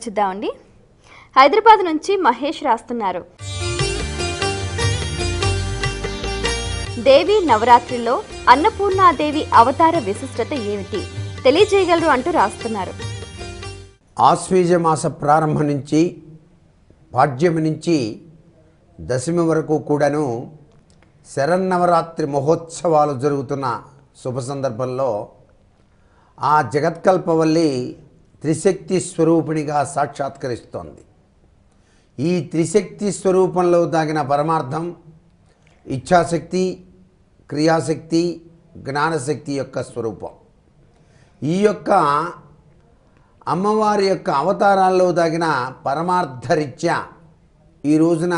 చూద్దామండి. హైదరాబాద్ నుంచి మహేష్ రాస్తున్నారు. దేవి నవరాత్రిలో అన్నపూర్ణాదేవి అవతార విశిష్టత ఏమిటి తెలియజేయగలరు అంటూ రాస్తున్నారు. ఆశ్వీజ మాస ప్రారంభం నుంచి పాడ్యమి నుంచి దశమి వరకు కూడాను శరన్నవరాత్రి మహోత్సవాలు జరుగుతున్న శుభ సందర్భంలో ఆ జగత్కల్పవల్లి త్రిశక్తి స్వరూపిణిగా సాక్షాత్కరిస్తోంది. ఈ త్రిశక్తి స్వరూపంలో దాగిన పరమార్థం ఇచ్ఛాశక్తి, క్రియాశక్తి, జ్ఞానశక్తి యొక్క స్వరూపం. ఈ యొక్క అమ్మవారి యొక్క అవతారాల్లో దాగిన పరమార్థరీత్యా ఈ రోజున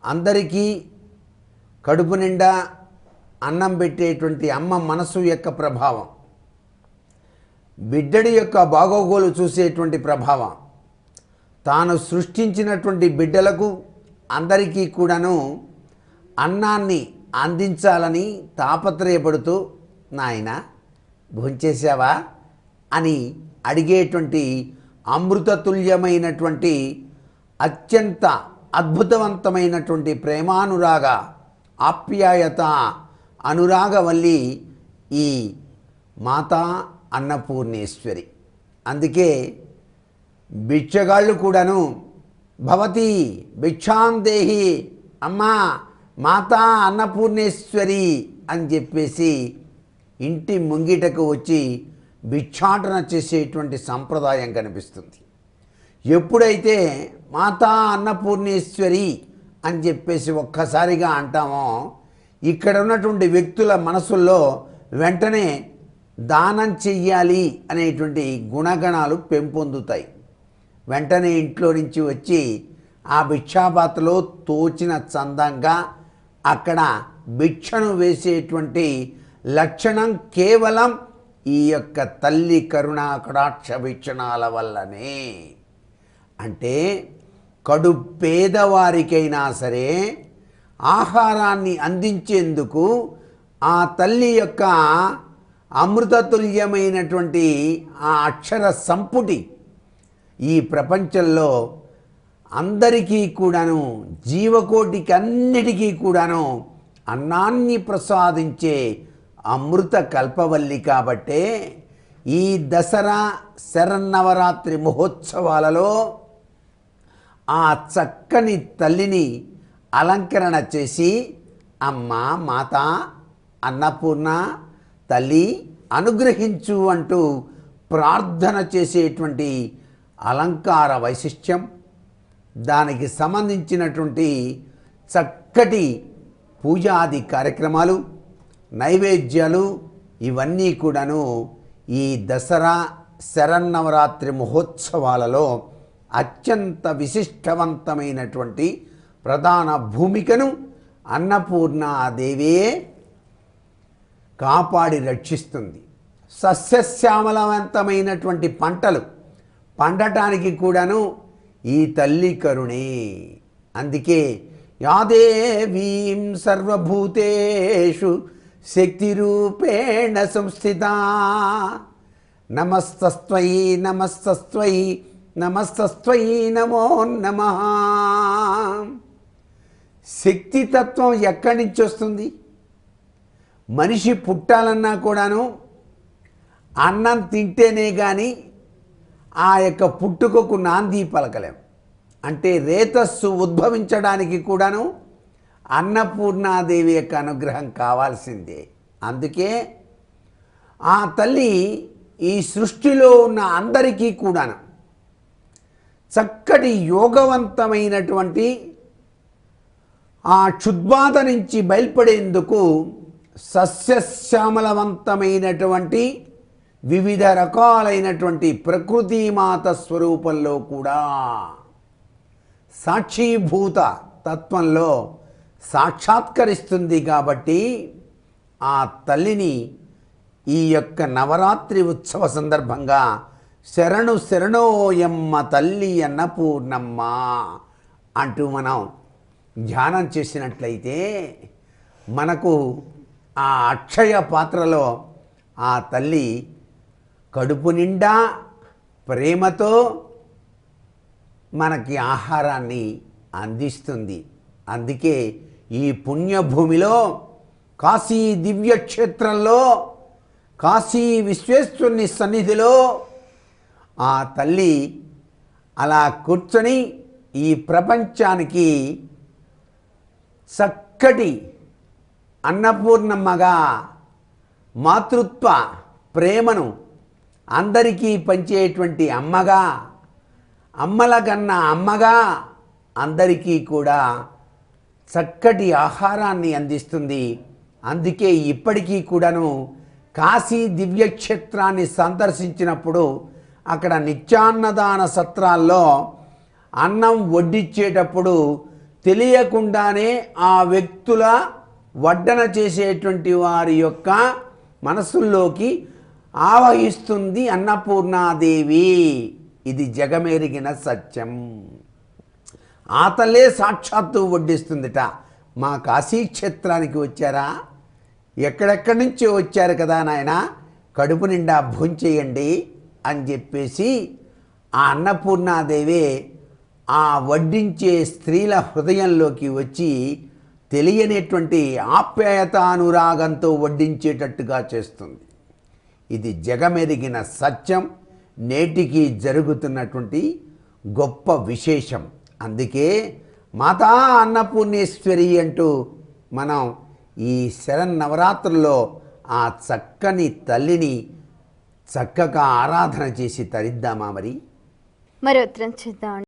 అందరికీ కడుపు నిండా అన్నం పెట్టేటువంటి అమ్మ మనసు యొక్క ప్రభావం, బిడ్డడి యొక్క బాగోగోలు చూసేటువంటి ప్రభావం, తాను సృష్టించినటువంటి బిడ్డలకు అందరికీ కూడాను అన్నాన్ని అందించాలని తాపత్రయపడుతూ నాయనా భోంచేశావా అని అడిగేటువంటి అమృతతుల్యమైనటువంటి అత్యంత అద్భుతవంతమైనటువంటి ప్రేమానురాగ ఆప్యాయత అనురాగవల్లి ఈ మాతా అన్నపూర్ణేశ్వరి. అందుకే భిక్షగాళ్ళు కూడాను భవతి భిక్షాందేహి అమ్మా మాతా అన్నపూర్ణేశ్వరి అని చెప్పేసి ఇంటి ముంగిటకు వచ్చి భిక్షాటన చేసేటువంటి సంప్రదాయం కనిపిస్తుంది. ఎప్పుడైతే మాతా అన్నపూర్ణేశ్వరి అని చెప్పేసి ఒక్కసారిగా అంటామో ఇక్కడ ఉన్నటువంటి వ్యక్తుల మనసుల్లో వెంటనే దానం చెయ్యాలి అనేటువంటి గుణగణాలు పెంపొందుతాయి. వెంటనే ఇంట్లో నుంచి వచ్చి ఆ భిక్షాపాత్రలో తోచిన చందంగా అక్కడ భిక్షను వేసేటువంటి లక్షణం కేవలం ఈ యొక్క తల్లి కరుణా కటాక్ష వీక్షణాల వల్లనే. అంటే కడు పేదవారికైనా సరే ఆహారాన్ని అందించేందుకు ఆ తల్లి యొక్క అమృతతుల్యమైనటువంటి ఆ అక్షర సంపుటి ఈ ప్రపంచంలో అందరికీ కూడాను జీవకోటికి అన్నిటికీ కూడాను అన్నాన్ని ప్రసాదించే అమృత కల్పవల్లి. కాబట్టే ఈ దసరా శరన్నవరాత్రి మహోత్సవాలలో ఆ చక్కని తల్లిని అలంకరణ చేసి అమ్మ మాత అన్నపూర్ణ తల్లి అనుగ్రహించు అంటూ ప్రార్థన చేసేటువంటి అలంకార వైశిష్ట్యం, దానికి సంబంధించినటువంటి చక్కటి పూజాది కార్యక్రమాలు, నైవేద్యాలు ఇవన్నీ కూడాను ఈ దసరా శరన్నవరాత్రి మహోత్సవాలలో అత్యంత విశిష్టవంతమైనటువంటి ప్రధాన భూమికను అన్నపూర్ణాదేవియే కాపాడి రక్షిస్తుంది. సస్యశ్యామలవంతమైనటువంటి పంటలు పండటానికి కూడాను ఈ తల్లి కరుణే. అందుకే యాదేవీం సర్వభూతేషు శక్తిరూపేణ సంస్థితా నమస్తస్త్వై నమస్తస్త్వై నమస్తస్త్వై నమో నమః. శక్తితత్వం ఎక్కడి నుంచి వస్తుంది? మనిషి పుట్టాలన్నా కూడాను అన్నం తింటేనే కానీ ఆ యొక్క పుట్టుకకు నాంది పలకలేం. అంటే రేతస్సు ఉద్భవించడానికి కూడాను అన్నపూర్ణాదేవి యొక్క అనుగ్రహం కావాల్సిందే. అందుకే ఆ తల్లి ఈ సృష్టిలో ఉన్న అందరికీ కూడాను చక్కటి యోగవంతమైనటువంటి ఆ క్షుద్బాధ నుంచి బయల్పడేందుకు సస్యశ్యామలవంతమైనటువంటి వివిధ రకాలైనటువంటి ప్రకృతిమాత స్వరూపంలో కూడా సాక్షీభూత తత్వంలో సాక్షాత్కరిస్తుంది. కాబట్టి ఆ తల్లిని ఈ యొక్క నవరాత్రి ఉత్సవ సందర్భంగా శరణు శరణోయమ్మ తల్లి అన్నపూర్ణమ్మ అంటూ మనం ధ్యానం చేసినట్లయితే మనకు ఆ అక్షయ పాత్రలో ఆ తల్లి కడుపు నిండా ప్రేమతో మనకి ఆహారాన్ని అందిస్తుంది. అందుకే ఈ పుణ్యభూమిలో కాశీ దివ్యక్షేత్రంలో కాశీ విశ్వేశ్వరుని సన్నిధిలో ఆ తల్లి అలా కూర్చొని ఈ ప్రపంచానికి చక్కటి అన్నపూర్ణమ్మగా మాతృత్వ ప్రేమను అందరికీ పంచేటువంటి అమ్మగా, అమ్మల కన్నా అమ్మగా అందరికీ కూడా చక్కటి ఆహారాన్ని అందిస్తుంది. అందుకే ఇప్పటికీ కూడాను కాశీ దివ్యక్షేత్రాన్ని సందర్శించినప్పుడు అక్కడ నిత్యాన్నదాన సత్రాల్లో అన్నం వడ్డించేటప్పుడు తెలియకుండానే ఆ వ్యక్తుల వడ్డన చేసేటువంటి వారి యొక్క మనసుల్లోకి ఆవహిస్తుంది అన్నపూర్ణాదేవి. ఇది జగమెరిగిన సత్యం. ఆ తల్లే సాక్షాత్తు వడ్డిస్తుందిట. మా కాశీ క్షేత్రానికి వచ్చారా, ఎక్కడెక్కడి నుంచో వచ్చారు కదా నాయన, కడుపు నిండా భోంచేయండి అని చెప్పేసి ఆ అన్నపూర్ణాదేవి ఆ వడ్డించే స్త్రీల హృదయంలోకి వచ్చి తెలియనటువంటి ఆప్యాయత అనురాగంతో వడ్డించేటట్టుగా చేస్తుంది. ఇది జగమెరిగిన సత్యం, నేటికి జరుగుతున్నటువంటి గొప్ప విశేషం. అందుకే మాతా అన్నపూర్ణేశ్వరి అంటూ మనం ఈ శరన్నవరాత్రుల్లో ఆ చక్కని తల్లిని చక్కగా ఆరాధన చేసి తరిద్దామా? మరి మరి ఉత్తరం చూద్దాం.